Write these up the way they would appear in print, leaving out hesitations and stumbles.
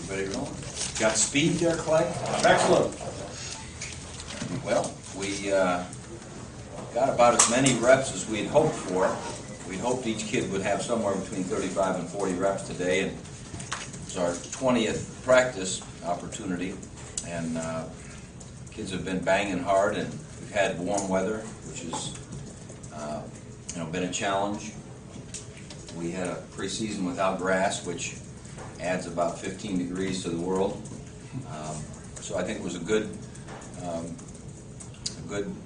Ready to roll? Got speed there, Clay? Excellent. Well, we got about as many reps as we'd hoped for. We'd hoped each kid would have somewhere between 35 and 40 reps today, and it's our 20th practice opportunity, and kids have been banging hard, and we've had warm weather, which has been a challenge. We had a preseason without grass, which adds about 15 degrees to the world. So I think it was a good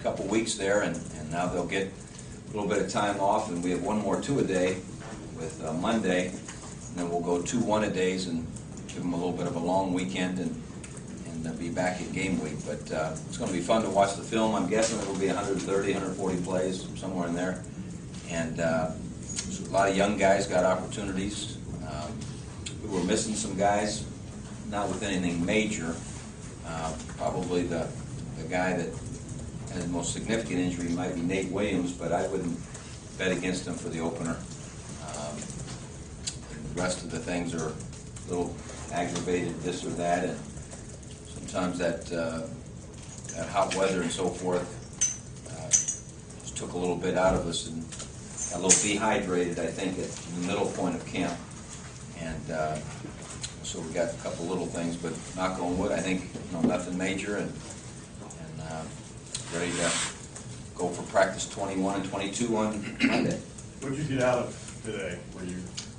couple weeks there, and now they'll get a little bit of time off, and we have one more two-a-day with Monday, and then we'll go 2 one-a-days and give them a little bit of a long weekend and be back at game week. But it's going to be fun to watch the film. I'm guessing it'll be 130, 140 plays, somewhere in there. And a lot of young guys got opportunities. We were missing some guys, not with anything major. Probably the guy that has the most significant injury might be Nate Williams, but I wouldn't bet against him for the opener. The rest of the things are a little aggravated, this or that, and sometimes that hot weather and so forth just took a little bit out of us, and got a little dehydrated, I think, at the middle point of camp. And so we got a couple little things, but knock on wood, I think nothing major, and ready to go for practice 21 and 22 on Monday. What did you get out of today?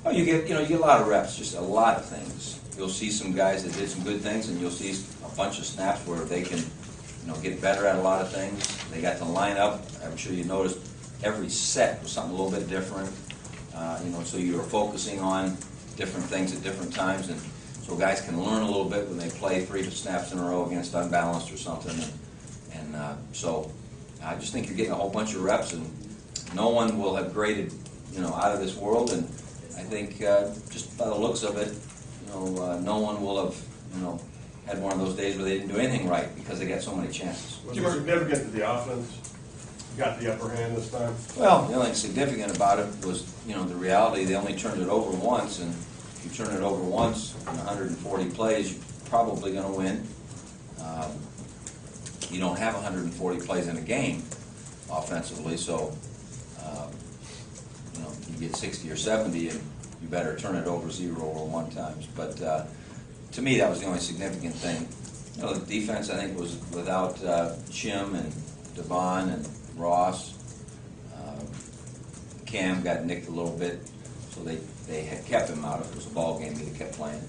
Oh, you get a lot of reps, just a lot of things. You'll see some guys that did some good things, and you'll see a bunch of snaps where they can, get better at a lot of things. They got to line up. I'm sure you noticed every set was something a little bit different. So you were focusing on different things at different times, and so guys can learn a little bit when they play 3 snaps in a row against unbalanced or something. So I just think you're getting a whole bunch of reps, and no one will have graded, out of this world. And I think just by the looks of it, no one will have, had one of those days where they didn't do anything right because they got so many chances. Was it significant that the offense got the upper hand this time? Well, the only thing significant about it was, the reality. They only turned it over once, and if you turn it over once in 140 plays, you're probably going to win. You don't have 140 plays in a game offensively, so you get 60 or 70, and you better turn it over 0 or 1 times. But to me, that was the only significant thing. The defense, I think, was without Chim and Devon and Ross. Cam got nicked a little bit, so they had kept him out. If it was a ball game, they kept playing.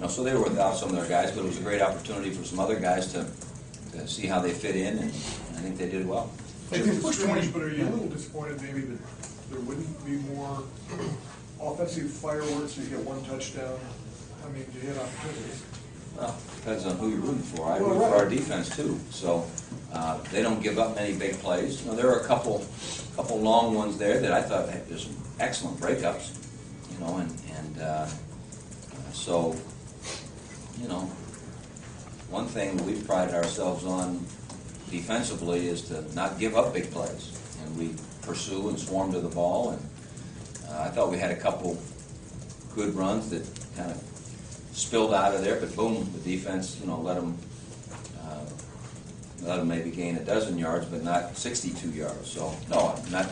So they were without some of their guys, but it was a great opportunity for some other guys to see how they fit in, and I think they did well. But are you a little disappointed maybe that there wouldn't be more offensive fireworks? You get 1 touchdown. I mean, you hit opportunities. Well, depends on who you're rooting for. I root for our defense too, so they don't give up many big plays. There are a couple long ones there that I thought had some excellent breakups, so one thing that we've prided ourselves on defensively is to not give up big plays, and we pursue and swarm to the ball. And I thought we had a couple good runs that kind of spilled out of there, but boom, the defense, let them maybe gain a dozen yards, but not 62 yards. So no, not.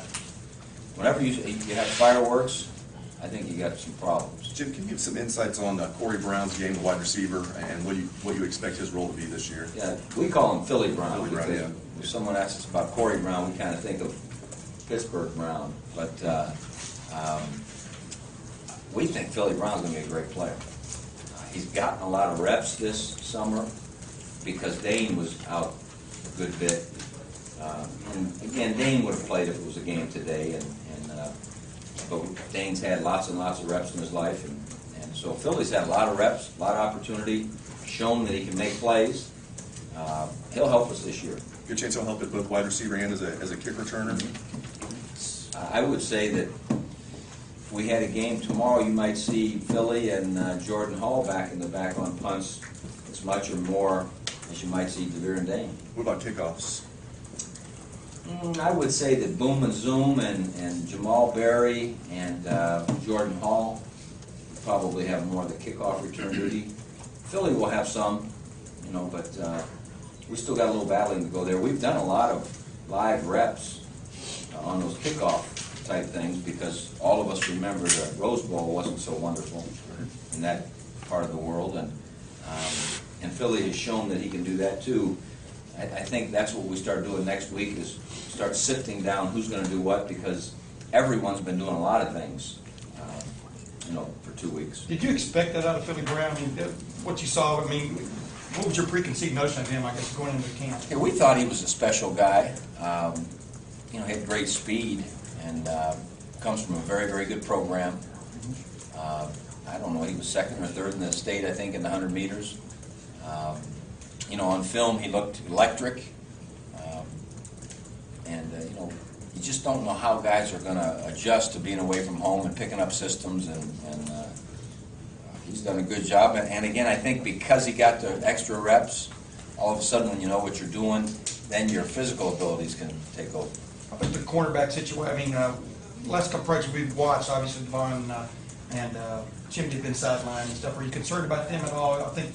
Whenever you have fireworks, I think you got some problems. Jim, can you give some insights on Corey Brown's game, the wide receiver, and what you expect his role to be this year? Yeah, we call him Philly Brown. Philly Brown, yeah. If someone asks us about Corey Brown, we kind of think of Pittsburgh Brown, but we think Philly Brown's going to be a great player. He's gotten a lot of reps this summer because Dane was out a good bit. And again, Dane would have played if it was a game today, but Dane's had lots and lots of reps in his life, and so Philly's had a lot of reps, a lot of opportunity, shown that he can make plays. He'll help us this year. Good chance he'll help at both wide receiver and as a kick returner? I would say that if we had a game tomorrow, you might see Philly and Jordan Hall back in the back on punts as much or more as you might see DeVere and Dane. What about kickoffs? I would say that Boom and Zoom and Jamal Berry and Jordan Hall, probably have more of the kickoff return duty. Philly will have some, but we still got a little battling to go there. We've done a lot of live reps on those kickoff type things because all of us remember the Rose Bowl wasn't so wonderful in that part of the world, and Philly has shown that he can do that too. I think that's what we start doing next week is start sifting down who's going to do what because everyone's been doing a lot of things, for 2 weeks. Did you expect that out of Philly Brown? I mean, what you saw, what was your preconceived notion of him, I guess, going into camp? Yeah, we thought he was a special guy. He had great speed and comes from a very, very good program. I don't know, he was second or third in the state, I think, in the 100 meters. On film, he looked electric. You just don't know how guys are going to adjust to being away from home and picking up systems, and he's done a good job. And again, I think because he got the extra reps, all of a sudden when you know what you're doing, then your physical abilities can take over. I think the cornerback situation, last couple practices we've watched, obviously, Devon and Jim have been sidelined and stuff. Are you concerned about them at all? I think.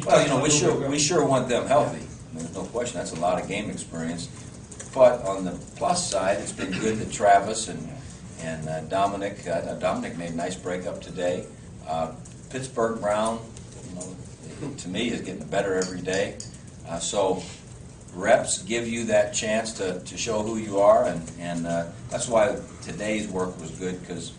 Well, we sure want them healthy. There's no question. That's a lot of game experience. But on the plus side, it's been good that Travis and Dominic made a nice breakup today. Pittsburgh Brown, to me, is getting better every day. So reps give you that chance to show who you are, and that's why today's work was good because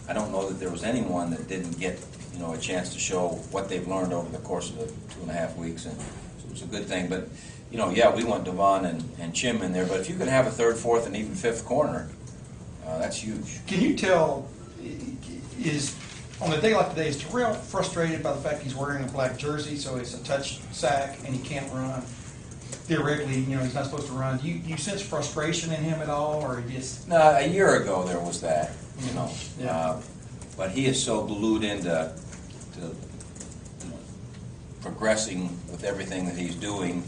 I don't know that there was anyone that didn't get a chance to show what they've learned over the course of the 2.5 weeks, and so it was a good thing. But we want Devon and Chim in there, but if you can have a third, fourth, and even fifth corner, that's huge. Can you tell, on a day like today, is Terrell frustrated by the fact he's wearing a black jersey, so it's a touch sack and he can't run? Theoretically, he's not supposed to run. Do you sense frustration in him at all, or just? No, a year ago there was that, Yeah. but he is so glued into progressing with everything that he's doing.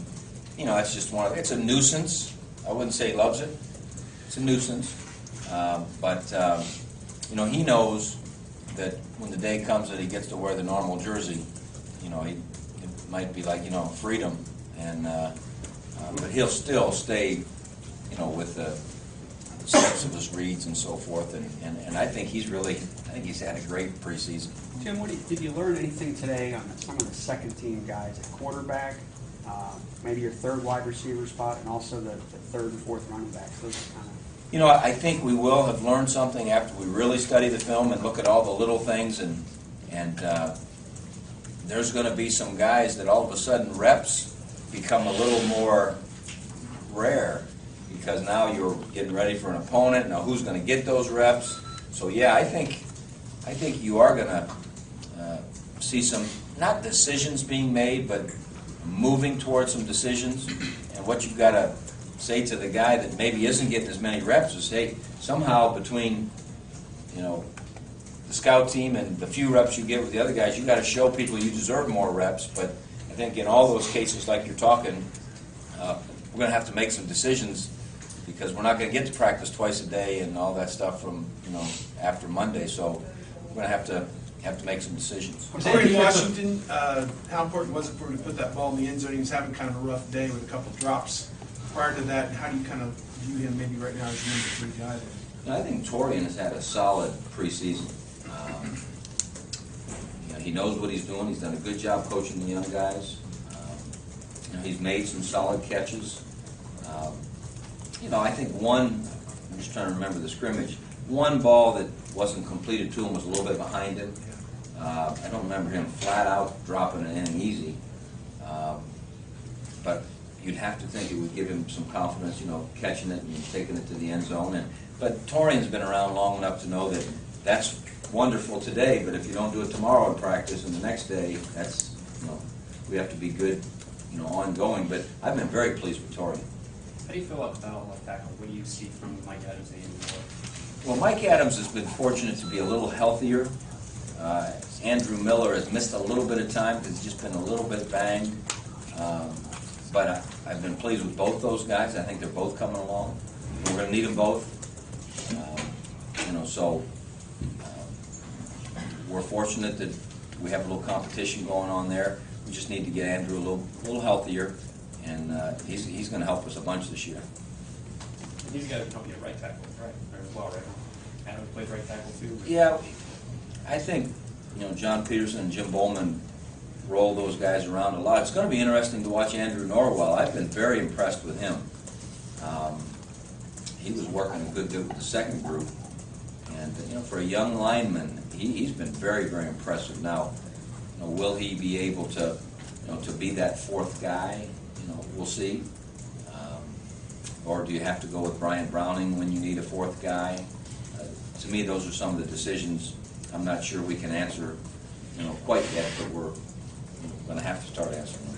It's just it's a nuisance. I wouldn't say he loves it. It's a nuisance. But he knows that when the day comes that he gets to wear the normal jersey, it might be like, freedom. But he'll still stay, with the steps of his reads and so forth. And I think he's had a great preseason. Jim, did you learn anything today on some of the second-team guys at quarterback, maybe your third wide receiver spot, and also the third and fourth running backs? Those are kind of. I think we will have learned something after we really study the film and look at all the little things, and there's going to be some guys that all of a sudden reps become a little more rare because now you're getting ready for an opponent. Now who's going to get those reps? So yeah, I think you are going to see some, not decisions being made, but moving towards some decisions. And what you've got to say to the guy that maybe isn't getting as many reps is, hey, somehow between the scout team and the few reps you get with the other guys, you got to show people you deserve more reps. But I think in all those cases, like you're talking, we're going to have to make some decisions because we're not going to get to practice twice a day and all that stuff from after Monday. So we're going to have to make some decisions. Corey Washington, how important was it for him to put that ball in the end zone? He was having kind of a rough day with a couple of drops prior to that. How do you kind of view him maybe right now as the number 3 guy there? I think Torian has had a solid preseason. He knows what he's doing. He's done a good job coaching the young guys. He's made some solid catches. I think I'm just trying to remember the scrimmage, one ball that wasn't completed to him was a little bit behind him. I don't remember him flat out dropping an inning easy. But you'd have to think it would give him some confidence, catching it and taking it to the end zone. But Torian's been around long enough to know that that's wonderful today, but if you don't do it tomorrow in practice and the next day, that's, we have to be good, ongoing. But I've been very pleased with Torian. How do you feel about left tackle? What do you see from Mike Adams and Andy Miller? Well, Mike Adams has been fortunate to be a little healthier. Andrew Miller has missed a little bit of time because he's just been a little bit banged. But I've been pleased with both those guys. I think they're both coming along. We're going to need them both. we're fortunate that we have a little competition going on there. We just need to get Andrew a little healthier, and he's going to help us a bunch this year. He's got to come at right tackle, right, or as well, right? Adam plays right tackle too. Yeah, I think, John Peterson and Jim Bowman roll those guys around a lot. It's going to be interesting to watch Andrew Norwell. I've been very impressed with him. He was working a good deal with the second group, and for a young lineman, he's been very, very impressive. Now, will he be able to, to be that fourth guy? We'll see. Or do you have to go with Brian Browning when you need a fourth guy? To me, those are some of the decisions I'm not sure we can answer, quite yet, but we're going to have to start answering them.